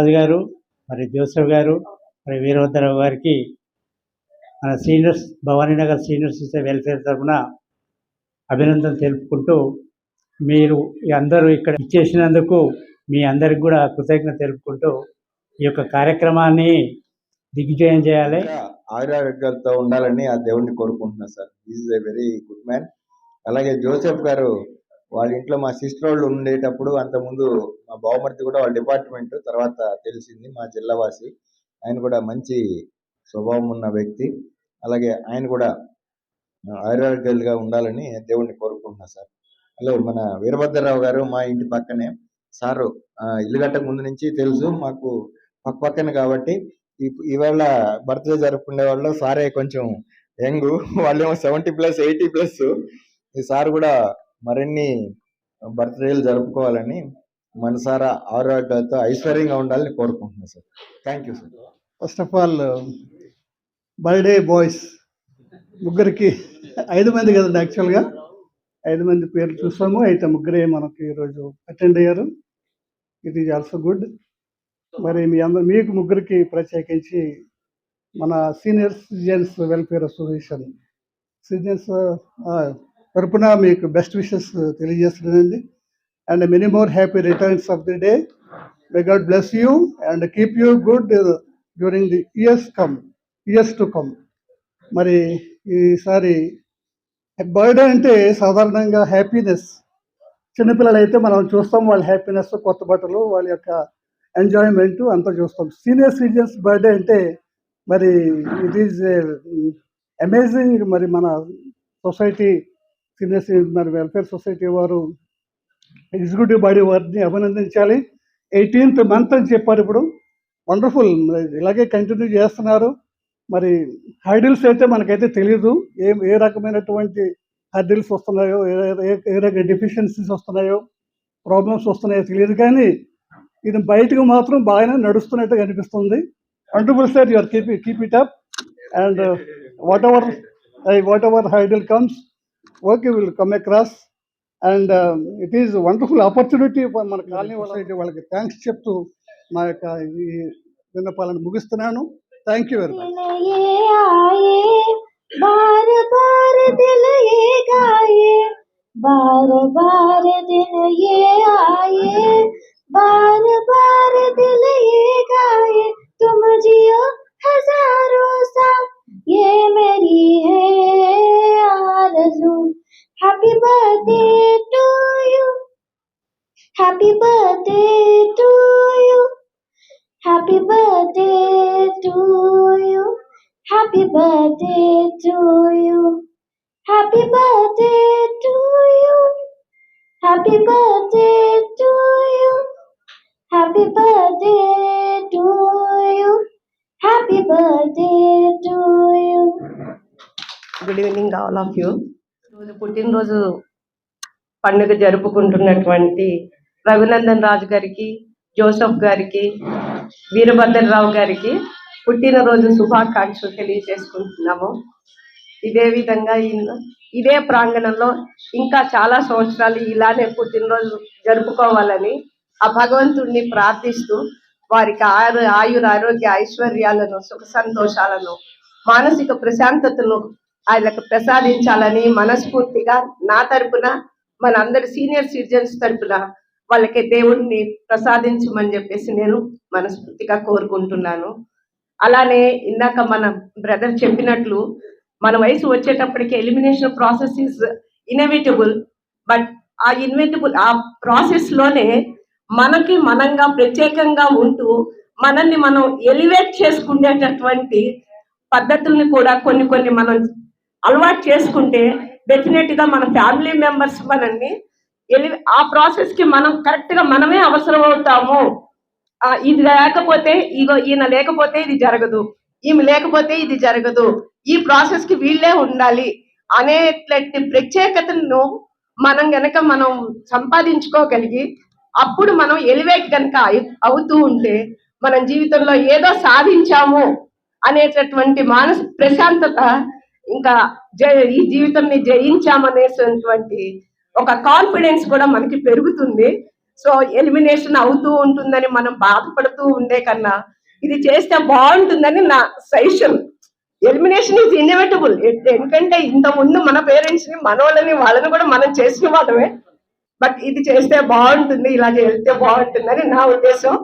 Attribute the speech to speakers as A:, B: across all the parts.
A: రాజు గారు, మరి జోసెఫ్ గారు, మరి వీరభద్రరావు గారికి మన seniors Bhavaninagar senior citizen welfare తరఫున అభినందనలు తెలుపుకుంటూ, మీరు అందరూ ఇక్కడ ఇచ్చేసినందుకు మీ అందరికి కూడా కృతజ్ఞత తెలుపుకుంటూ ఈ యొక్క కార్యక్రమాన్ని దిగ్విజయం చేయాలి.
B: ఆయురారోగ్యాలతో ఉండాలని ఆ దేవుడిని కోరుకుంటున్నా sir. Is a very good man. అలాగే జోసెఫ్ గారు వాళ్ళ ఇంట్లో మా సిస్టర్ వాళ్ళు ఉండేటప్పుడు, అంతకుముందు మా బావమర్ది కూడా వాళ్ళ డిపార్ట్మెంట్, తర్వాత తెలిసింది మా జిల్లావాసి. ఆయన కూడా మంచి స్వభావం ఉన్న వ్యక్తి. అలాగే ఆయన కూడా ఆయురారోగ్యాలుగా ఉండాలని దేవుడిని కోరుకుంటున్నా సార్. అలాగే మన వీరభద్రరావు గారు మా ఇంటి పక్కనే సారు, ఇల్లు కట్టక ముందు నుంచి తెలుసు మాకు, పక్కన కాబట్టి ఈవేళ బర్త్డే జరుపుకునే వాళ్ళు సారే కొంచెం యంగ్, వాళ్ళేమో 70+, 80+. ఈ సార్ కూడా మరిన్ని బర్త్డేలు జరుపుకోవాలని మనసారా ఆరోగ్యాలతో ఐశ్వర్యంగా ఉండాలని కోరుకుంటున్నాను sir. Thank you sir.
C: First of all birthday boys ముగ్గురికి 5 మంది కదండి, యాక్చువల్గా 5 మంది పేర్లు చూసాము. అయితే ముగ్గురే మనకి ఈరోజు అటెండ్ అయ్యారు. It is also good. మరి మీకు ముగ్గురికి ప్రత్యేకించి మన senior citizens welfare association citizens తరపున మీకు బెస్ట్ విషెస్ తెలియజేస్తున్నానండి. And many more happy returns of the day. May god bless you and keep you good during the years to come. మరి ఈసారి బర్త్డే అంటే సాధారణంగా హ్యాపీనెస్. చిన్నపిల్లలు అయితే మనం చూస్తాం వాళ్ళ హ్యాపీనెస్, కొత్త బట్టలు, వాళ్ళ యొక్క ఎంజాయ్మెంట్ అంతా చూస్తాం. సీనియర్ సిటిజన్స్ బర్త్డే అంటే మరి ఇట్ ఈజ్ అమేజింగ్. మరి మన సొసైటీ సీనియర్ మరి వెల్ఫేర్ సొసైటీ వారు ఎగ్జిక్యూటివ్ బాడీ వారిని అభినందించాలి. 18th month అని చెప్పారు. ఇప్పుడు వండర్ఫుల్, ఇలాగే కంటిన్యూ చేస్తున్నారు. మరి హర్డిల్స్ అయితే మనకైతే తెలియదు, ఏ రకమైనటువంటి హర్డిల్స్ వస్తున్నాయో, ఏ రకమైన డెఫిషియన్సీస్ వస్తున్నాయో, ప్రాబ్లమ్స్ వస్తున్నాయో తెలియదు. కానీ ఇది బయటకు మాత్రం బాగానే నడుస్తున్నట్టు అనిపిస్తుంది. Wonderful sir, you are keep it up. And whatever hurdle comes, okay, will come across. And it is wonderful opportunity మన కాలనీ వాళ్ళకి థ్యాంక్స్ చెప్తూ నా యొక్క ఈ విన్నపాలను ముగిస్తున్నాను. Thank you very much.
D: बार बार दिल ये गाए, तुम जियो हजारों साल, ये मेरी है आरज़ू. Happy birthday to you, happy birthday to you, happy birthday to you, happy birthday to you, happy birthday to you, happy birthday to you, happy birthday to you, happy birthday to you.
E: Good evening all of you. రోజు పుట్టినరోజు పండుగ జరుపుకుంటున్నటువంటి రఘునందన్ రాజు గారికి, Joseph గారికి, వీరభద్రరావు గారికి పుట్టినరోజు శుభాకాంక్షలు తెలియజేసుకుంటున్నాము. ఇదే విధంగా ఇదే ప్రాంగణంలో ఇంకా చాలా సంవత్సరాలు ఇలానే పుట్టినరోజు జరుపుకోవాలని ఆ భగవంతుడిని ప్రార్థిస్తూ వారికి ఆయుర ఆరోగ్య ఐశ్వర్యాలను, సుఖ సంతోషాలను, మానసిక ప్రశాంతతను ఆయనకు ప్రసాదించాలని మనస్ఫూర్తిగా నా తరపున, మన అందరి సీనియర్ సిటిజన్స్ తరపున వాళ్ళకి దేవుడిని ప్రసాదించమని చెప్పేసి నేను మనస్ఫూర్తిగా కోరుకుంటున్నాను. అలానే ఇందాక మన బ్రదర్ చెప్పినట్లు మన వయసు వచ్చేటప్పటికి elimination process is inevitable. But ఆ ప్రాసెస్ లోనే మనకి మనంగా ప్రత్యేకంగా ఉంటూ మనల్ని మనం ఎలివేట్ చేసుకునేటటువంటి పద్ధతుల్ని కూడా కొన్ని మనం అలవాటు చేసుకుంటే డెఫినెట్ గా మన ఫ్యామిలీ మెంబర్స్ మనల్ని ఆ ప్రాసెస్ కి మనం కరెక్ట్ గా మనమే అవసరం అవుతాము. ఇది లేకపోతే ఈయన లేకపోతే ఇది జరగదు, ఈమె లేకపోతే ఇది జరగదు, ఈ ప్రాసెస్ కి వీళ్ళే ఉండాలి అనేటువంటి ప్రత్యేకతను మనం సంపాదించుకోగలిగి అప్పుడు మనం ఎలివేట్ కనుక అవుతూ ఉంటే మన జీవితంలో ఏదో సాధించాము అనేటటువంటి మానసిక ప్రశాంతత, ఇంకా ఈ జీవితాన్ని జయించామనేటువంటి ఒక కాన్ఫిడెన్స్ కూడా మనకి పెరుగుతుంది. సో ఎలిమినేషన్ అవుతూ ఉంటుందని మనం బాధపడుతూ ఉండే కన్నా ఇది చేస్తే బాగుంటుందని నా సజెషన్. Elimination is inevitable. ఎందుకంటే ఇంత ముందు మన పేరెంట్స్ ని, మనోళ్ళని, వాళ్ళని కూడా మనం చేసిన వాళ్ళమే. బట్ ఇది చేస్తే బాగుంటుంది, ఇలా వెళ్తే బాగుంటుందని నా ఉద్దేశం.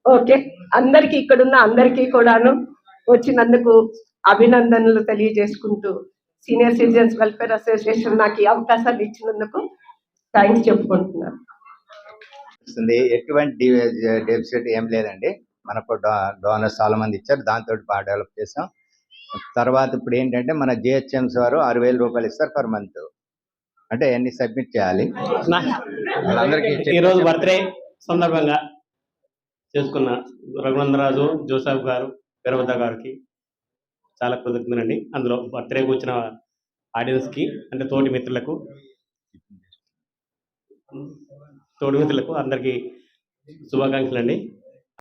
E: ఓకే, అందరికి ఇక్కడున్న అందరికీ కూడాను వచ్చినందుకు అభినందనలు తెలియజేసుకుంటూ సీనియర్ సిటిజన్స్ వెల్ఫేర్ అసోసియేషన్ నాకు ఈ అవకాశాన్ని ఇచ్చినందుకు థ్యాంక్స్ చెప్పుకుంటున్నాను.
F: ఎటువంటి డెఫిసిట్ ఏం లేదండి. మనకు డోనర్స్ చాలా మంది ఇచ్చారు, దాంతో బాగా డెవలప్ చేసాం. తర్వాత ఇప్పుడు ఏంటంటే మన జిహెచ్ఎంసీ వారు 6,000 రూపాయలు ఇస్తారు పర్ మంత్. అంటే అన్ని సబ్మిట్ చేయాలి. వాళ్ళందరికీ
G: ఈరోజు బర్త్డే సందర్భంగా చేసుకున్న రఘునందరాజు జోసెఫ్ గారు, వీరభద్ర గారికి చాలా కృతజ్ఞతలండి. అందులో బర్త్డేకి వచ్చిన ఆడియన్స్కి, అంటే తోటి మిత్రులకు అందరికీ శుభాకాంక్షలు అండి.